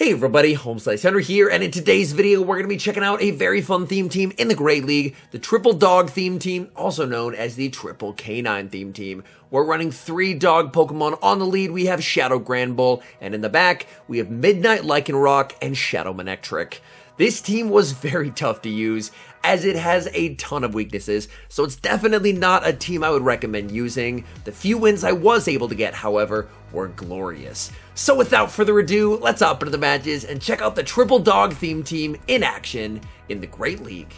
Hey everybody, HomeSliceHenry here, and in today's video we're going to be checking out a very fun theme team in the Great League, the Triple Dog theme team, also known as the Triple Canine theme team. We're running 3 dog Pokemon. On the lead we have Shadow Granbull, and in the back we have Midnight Lycanroc and Shadow Manectric. This team was very tough to use, as it has a ton of weaknesses, so it's definitely not a team I would recommend using. The few wins I was able to get, however, were glorious. So without further ado, let's hop into the matches and check out the Triple Dog theme team in action in the Great League.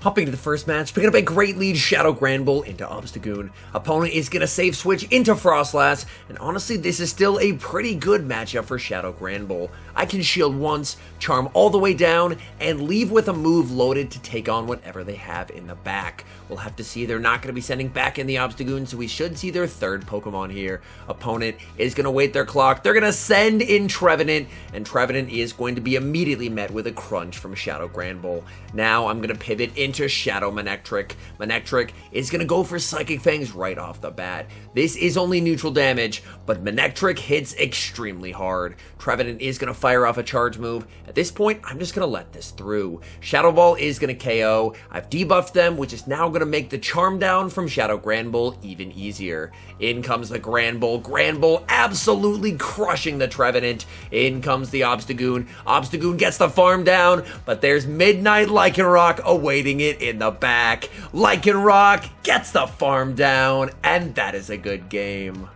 Hopping to the first match, picking up a Great Lead Shadow Granbull into Obstagoon. Opponent is going to save switch into Frostlass, and honestly this is still a pretty good matchup for Shadow Granbull. I can shield once, charm all the way down, and leave with a move loaded to take on whatever they have in the back. We'll have to see. They're not going to be sending back in the Obstagoon, so we should see their third Pokemon here. Opponent is going to wait their clock. They're going to send in Trevenant, and Trevenant is going to be immediately met with a crunch from Shadow Granbull. Now I'm going to pivot into Shadow Manectric. Manectric is going to go for Psychic Fangs right off the bat. This is only neutral damage, but Manectric hits extremely hard. Trevenant is going to fire off a charge move. At this point, I'm just going to let this through. Shadow Ball is going to KO. I've debuffed them, which is now going to make the charm down from Shadow Granbull even easier. In comes the Granbull. Granbull absolutely crushing the Trevenant. In comes the Obstagoon. Obstagoon gets the farm down, but there's Midnight Lycanroc awaiting it in the back. Lycanroc gets the farm down, and that is a good game.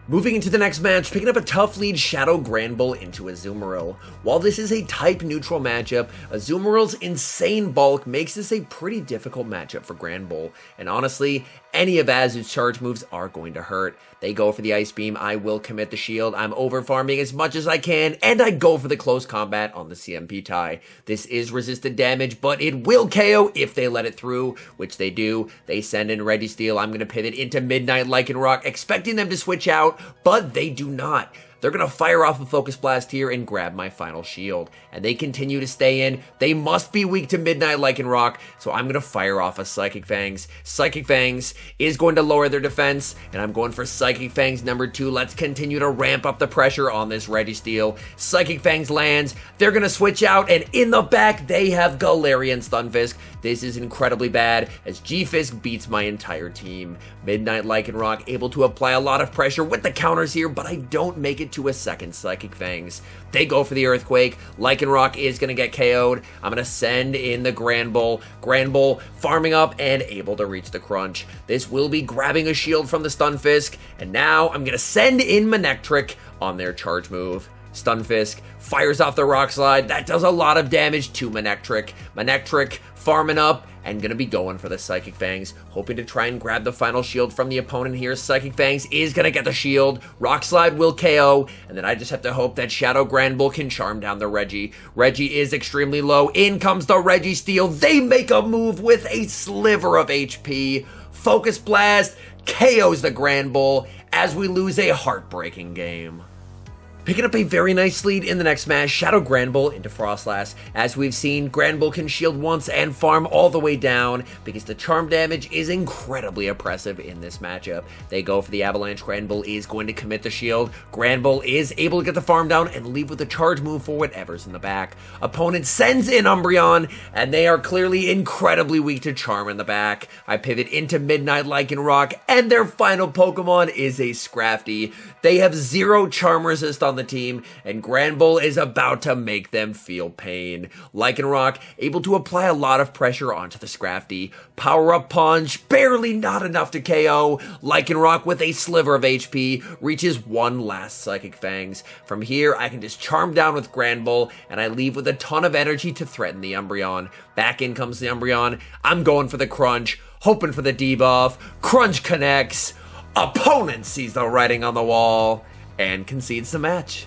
Moving into the next match, picking up a tough lead Shadow Granbull into Azumarill. While this is a type-neutral matchup, Azumarill's insane bulk makes this a pretty difficult matchup for Granbull, and honestly, any of Azu's charge moves are going to hurt. They go for the Ice Beam, I will commit the shield, I'm over-farming as much as I can, and I go for the close combat on the CMP tie. This is resisted damage, but it will KO if they let it through, which they do. They send in Registeel. I'm going to pivot into Midnight Lycanroc, expecting them to switch out, but they do not. They're going to fire off a Focus Blast here and grab my final shield. And they continue to stay in. They must be weak to Midnight Lycanroc, so I'm going to fire off a Psychic Fangs. Psychic Fangs is going to lower their defense, and I'm going for Psychic Fangs number 2. Let's continue to ramp up the pressure on this Registeel. Psychic Fangs lands. They're going to switch out, and in the back, they have Galarian Stunfisk. This is incredibly bad, as G-Fisk beats my entire team. Midnight Lycanroc able to apply a lot of pressure with the counters here, but I don't make it to a second Psychic Fangs. They go for the Earthquake. Lycanroc is going to get KO'd. I'm going to send in the Granbull. Granbull farming up and able to reach the crunch. This will be grabbing a shield from the Stunfisk, and now I'm going to send in Manectric on their charge move. Stunfisk fires off the Rock Slide. That does a lot of damage to Manectric. Manectric farming up and going to be going for the Psychic Fangs, hoping to try and grab the final shield from the opponent here. Psychic Fangs is going to get the shield. Rock Slide will KO, and then I just have to hope that Shadow Granbull can charm down the Reggie. Reggie is extremely low. In comes the Registeel. They make a move with a sliver of HP. Focus Blast KOs the Granbull as we lose a heartbreaking game. Picking up a very nice lead in the next match, Shadow Granbull into Frostlass. As we've seen, Granbull can shield once and farm all the way down because the charm damage is incredibly oppressive in this matchup. They go for the Avalanche. Granbull is going to commit the shield. Granbull is able to get the farm down and leave with a charge move for whatever's in the back. Opponent sends in Umbreon, and they are clearly incredibly weak to charm in the back. I pivot into Midnight Lycanroc, and their final Pokemon is a Scrafty. They have 0 charm resist on the team, and Granbull is about to make them feel pain. Lycanroc able to apply a lot of pressure onto the Scrafty. Power Up Punch, barely not enough to KO. Lycanroc with a sliver of HP reaches one last Psychic Fangs. From here, I can just charm down with Granbull, and I leave with a ton of energy to threaten the Umbreon. Back in comes the Umbreon. I'm going for the Crunch, hoping for the debuff. Crunch connects. Opponent sees the writing on the wall and concedes the match.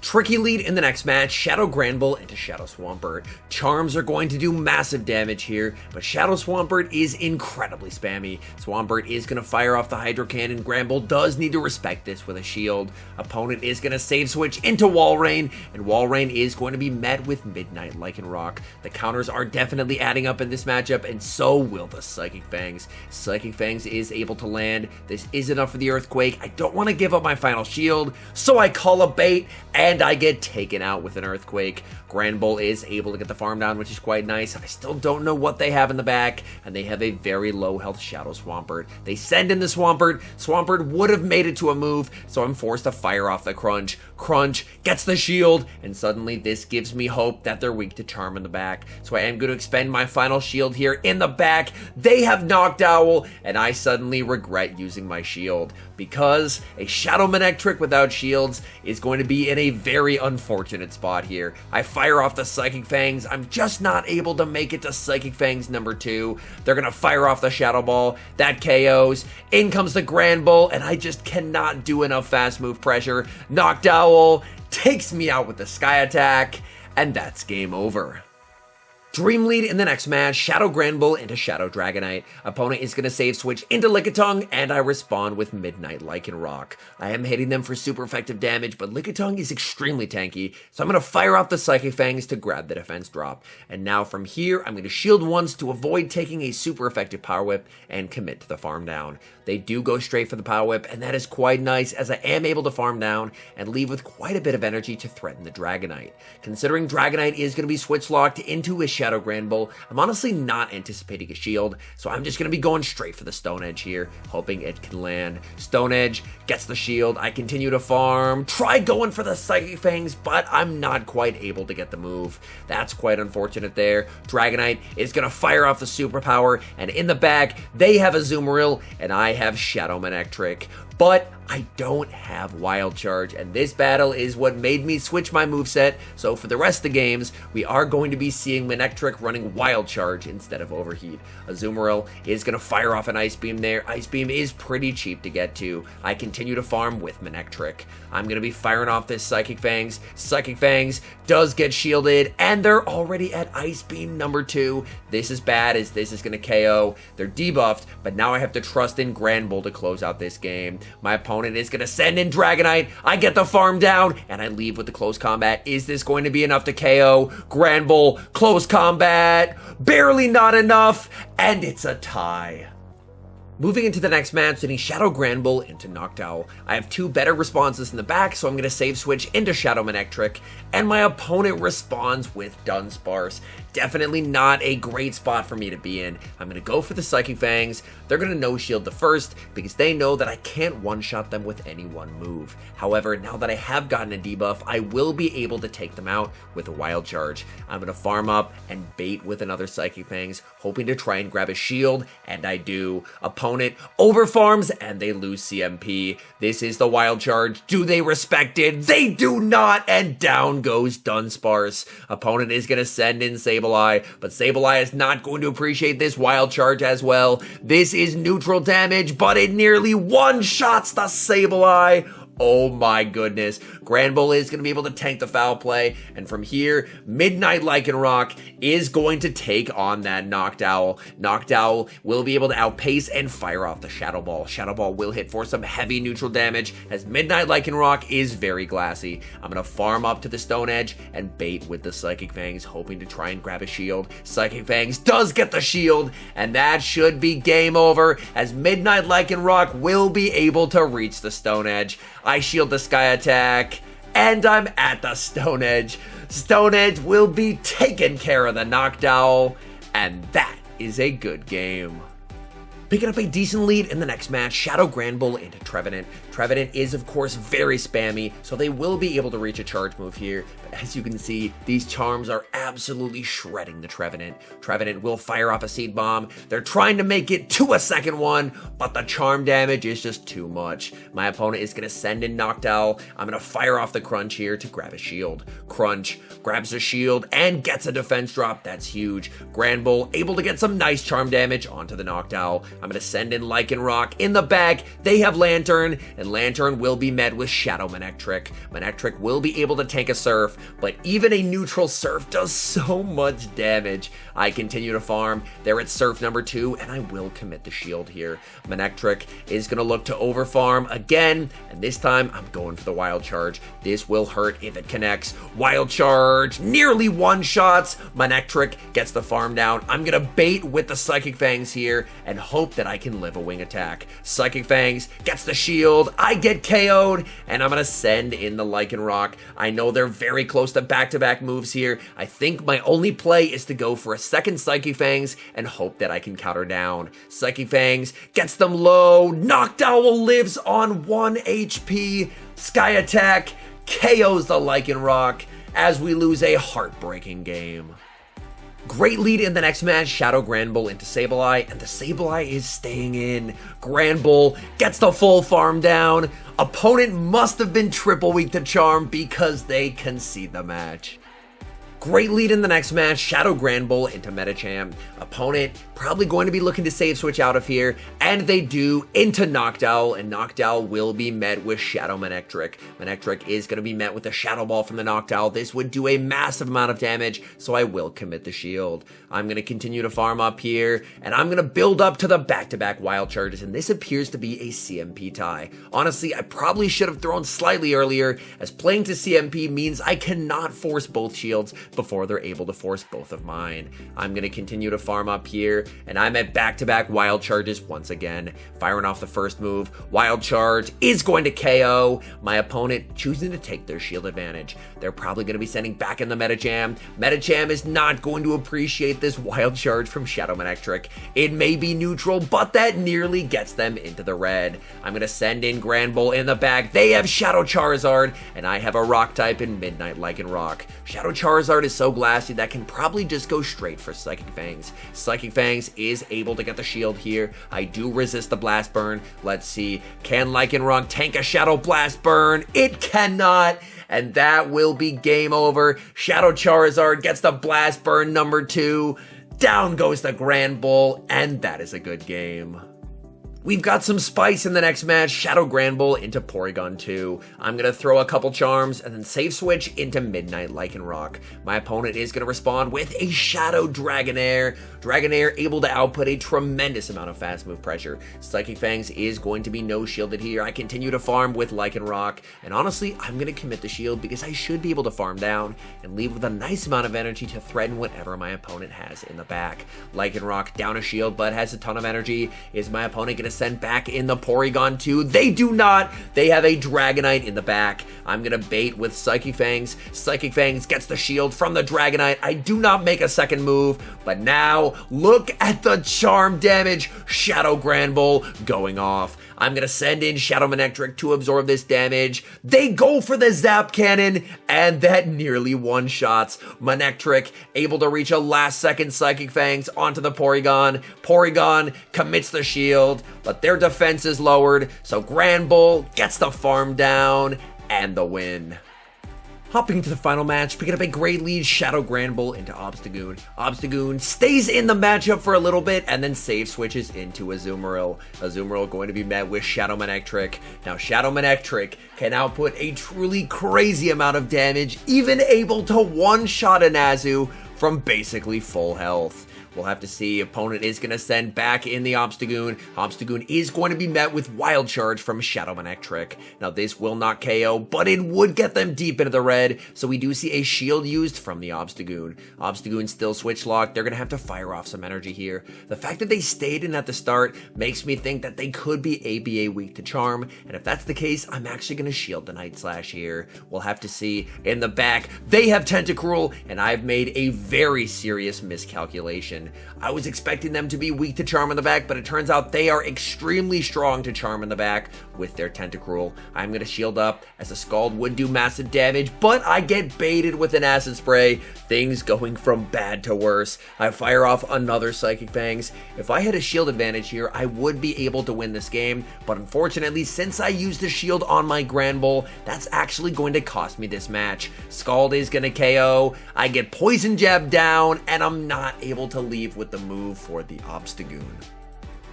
Tricky lead in the next match, Shadow Granbull into Shadow Swampert. Charms are going to do massive damage here, but Shadow Swampert is incredibly spammy. Swampert is going to fire off the Hydro Cannon. Granbull does need to respect this with a shield. Opponent is going to save switch into Walrein, and Walrein is going to be met with Midnight Lycanroc. The counters are definitely adding up in this matchup, and so will the Psychic Fangs. Psychic Fangs is able to land. This is enough for the Earthquake. I don't want to give up my final shield, so I call a bait, and and I get taken out with an Earthquake. Granbull is able to get the farm down, which is quite nice. I still don't know what they have in the back, and they have a very low health Shadow Swampert. They send in the Swampert. Swampert would have made it to a move, so I'm forced to fire off the Crunch. Crunch gets the shield, and suddenly this gives me hope that they're weak to Charm in the back. So I am going to expend my final shield here in the back. They have Noctowl, and I suddenly regret using my shield, because a Shadow Manectric without shields is going to be in a very unfortunate spot here. I fire off the Psychic Fangs. I'm just not able to make it to Psychic Fangs number 2. They're going to fire off the Shadow Ball. That KOs. In comes the Granbull, and I just cannot do enough fast move pressure. Noctowl takes me out with the Sky Attack, and that's game over. Dream Lead in the next match, Shadow Granbull into Shadow Dragonite. Opponent is going to save switch into Lickitung, and I respond with Midnight Lycanroc. I am hitting them for super effective damage, but Lickitung is extremely tanky, so I'm going to fire off the Psychic Fangs to grab the defense drop. And now from here, I'm going to shield once to avoid taking a super effective Power Whip and commit to the farm down. They do go straight for the Power Whip, and that is quite nice, as I am able to farm down and leave with quite a bit of energy to threaten the Dragonite. Considering Dragonite is going to be switch locked into his Shadow Granbull, I'm honestly not anticipating a shield, so I'm just going to be going straight for the Stone Edge here, hoping it can land. Stone Edge gets the shield. I continue to farm, try going for the Psychic Fangs, but I'm not quite able to get the move. That's quite unfortunate there. Dragonite is going to fire off the superpower, and in the back, they have a Azumarill, and I have Shadow Manectric. But I don't have Wild Charge, and this battle is what made me switch my moveset, so for the rest of the games, we are going to be seeing Manectric running Wild Charge instead of Overheat. Azumarill is going to fire off an Ice Beam there. Ice Beam is pretty cheap to get to. I continue to farm with Manectric. I'm going to be firing off this Psychic Fangs. Psychic Fangs does get shielded, and they're already at Ice Beam number 2. This is bad, as this is going to KO. They're debuffed, but now I have to trust in Granbull to close out this game. My opponent is going to send in Dragonite. I get the farm down, and I leave with the close combat. Is this going to be enough to KO? Granbull, close combat, barely not enough, and it's a tie. Moving into the next match, sending Shadow Granbull into Noctowl. I have 2 better responses in the back, so I'm going to save switch into Shadow Manectric, and my opponent responds with Dunsparce. Definitely not a great spot for me to be in. I'm going to go for the Psychic Fangs. They're going to no-shield the first, because they know that I can't one-shot them with any one move. However, now that I have gotten a debuff, I will be able to take them out with a Wild Charge. I'm going to farm up and bait with another Psychic Fangs, hoping to try and grab a shield, and I do. Opponent overfarms, and they lose CMP. This is the Wild Charge. Do they respect it? They do not, and down goes Dunsparce. Opponent is going to send in Sableye, but Sableye is not going to appreciate this Wild Charge as well. This is neutral damage, but it nearly one-shots the Sableye. Oh my goodness. Granbull is going to be able to tank the foul play, and from here, Midnight Lycanroc is going to take on that Noctowl. Noctowl will be able to outpace and fire off the Shadow Ball. Shadow Ball will hit for some heavy neutral damage, as Midnight Lycanroc is very glassy. I'm going to farm up to the Stone Edge and bait with the Psychic Fangs, hoping to try and grab a shield. Psychic Fangs does get the shield, and that should be game over, as Midnight Lycanroc will be able to reach the Stone Edge. I shield the Sky Attack, and I'm at the Stone Edge. Stone Edge will be taking care of the Noctowl, and that is a good game. Picking up a decent lead in the next match, Shadow Granbull into Trevenant. Trevenant is, of course, very spammy, so they will be able to reach a charge move here. But as you can see, these charms are absolutely shredding the Trevenant. Trevenant will fire off a Seed Bomb. They're trying to make it to a second one, but the charm damage is just too much. My opponent is going to send in Noctowl. I'm going to fire off the Crunch here to grab a shield. Crunch grabs a shield and gets a defense drop. That's huge. Granbull able to get some nice charm damage onto the Noctowl. I'm going to send in Lycanroc. In the back, they have Lantern, and Lantern will be met with Shadow Manectric. Manectric will be able to tank a Surf, but even a neutral Surf does so much damage. I continue to farm. They're at Surf number 2, and I will commit the shield here. Manectric is going to look to overfarm again, and this time I'm going for the Wild Charge. This will hurt if it connects. Wild Charge nearly one-shots. Manectric gets the farm down. I'm going to bait with the Psychic Fangs here and hope hope that I can live a wing attack. Psychic Fangs gets the shield, I get KO'd, and I'm gonna send in the Lycanroc. I know they're very close to back-to-back moves here. I think my only play is to go for a second Psychic Fangs and hope that I can counter down. Psychic Fangs gets them low, Noctowl lives on 1 HP, Sky Attack KOs the Lycanroc as we lose a heartbreaking game. Great lead in the next match, Shadow Granbull into Sableye, and the Sableye is staying in. Granbull gets the full farm down. Opponent must have been triple weak to Charm because they concede the match. Great lead in the next match, Shadow Granbull into Medicham. Opponent probably going to be looking to save switch out of here, and they do into Noctowl, and Noctowl will be met with Shadow Manectric. Manectric is going to be met with a Shadow Ball from the Noctowl. This would do a massive amount of damage, so I will commit the shield. I'm going to continue to farm up here, and I'm going to build up to the back-to-back Wild Charges, and this appears to be a CMP tie. Honestly, I probably should have thrown slightly earlier, as playing to CMP means I cannot force both shields before they're able to force both of mine. I'm going to continue to farm up here, and I'm at back-to-back Wild Charges once again. Firing off the first move, Wild Charge is going to KO. My opponent choosing to take their shield advantage. They're probably going to be sending back in the Medicham. Medicham is not going to appreciate this Wild Charge from Shadow Manectric. It may be neutral, but that nearly gets them into the red. I'm going to send in Granbull in the back. They have Shadow Charizard, and I have a Rock type in Midnight Lycanroc. Shadow Charizard is so glassy that can probably just go straight for Psychic Fangs. Psychic Fangs is able to get the shield here. I do resist the Blast Burn. Let's see, can Lycanroc tank a Shadow Blast Burn? It cannot, and that will be game over. Shadow Charizard gets the Blast Burn number 2. Down goes the Granbull, and that is a good game. We've got some spice in the next match, Shadow Granbull into Porygon 2. I'm going to throw a couple charms and then save switch into Midnight Lycanroc. My opponent is going to respond with a Shadow Dragonair. Dragonair able to output a tremendous amount of fast move pressure. Psychic Fangs is going to be no shielded here. I continue to farm with Lycanroc, and honestly, I'm going to commit the shield because I should be able to farm down and leave with a nice amount of energy to threaten whatever my opponent has in the back. Lycanroc down a shield but has a ton of energy. Is my opponent going to send back in the Porygon 2? They do not. They have a Dragonite in the back. I'm going to bait with Psychic Fangs. Psychic Fangs gets the shield from the Dragonite. I do not make a second move, but now look at the charm damage. Shadow Granbull going off. I'm going to send in Shadow Manectric to absorb this damage. They go for the Zap Cannon, and that nearly one-shots. Manectric able to reach a last-second Psychic Fangs onto the Porygon. Porygon commits the shield, but their defense is lowered, so Granbull gets the farm down and the win. Hopping to the final match, picking up a great lead, Shadow Granbull into Obstagoon. Obstagoon stays in the matchup for a little bit and then save switches into Azumarill. Azumarill going to be met with Shadow Manectric. Now Shadow Manectric can output a truly crazy amount of damage, even able to one-shot an Azu from basically full health. We'll have to see. Opponent is going to send back in the Obstagoon. Obstagoon is going to be met with Wild Charge from Shadow Manectric. Now this will not KO, but it would get them deep into the red, so we do see a shield used from the Obstagoon. Obstagoon still switch locked. They're going to have to fire off some energy here. The fact that they stayed in at the start makes me think that they could be ABA weak to Charm, and if that's the case, I'm actually going to shield the Night Slash here. We'll have to see. In the back, they have Tentacruel, and I've made a very serious miscalculation. I was expecting them to be weak to Charm in the back, but it turns out they are extremely strong to Charm in the back with their Tentacruel. I'm going to shield up as a Scald would do massive damage, but I get baited with an Acid Spray. Things going from bad to worse. I fire off another Psychic Fangs. If I had a shield advantage here, I would be able to win this game, but unfortunately, since I used the shield on my Granbull, that's actually going to cost me this match. Scald is going to KO. I get Poison Jab down, and I'm not able to leave with the move for the Obstagoon.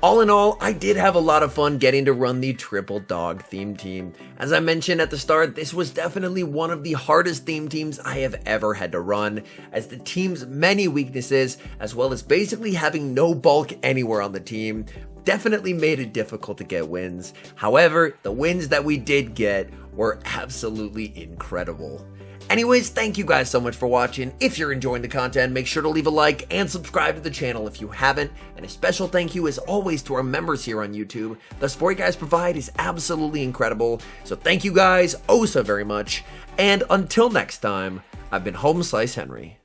All in all, I did have a lot of fun getting to run the Triple Dog theme team. As I mentioned at the start, this was definitely one of the hardest theme teams I have ever had to run, as the team's many weaknesses, as well as basically having no bulk anywhere on the team, definitely made it difficult to get wins. However, the wins that we did get were absolutely incredible. Anyways, thank you guys so much for watching. If you're enjoying the content, make sure to leave a like and subscribe to the channel if you haven't. And a special thank you as always to our members here on YouTube. The support you guys provide is absolutely incredible. So thank you guys oh so very much. And until next time, I've been HomeSliceHenry.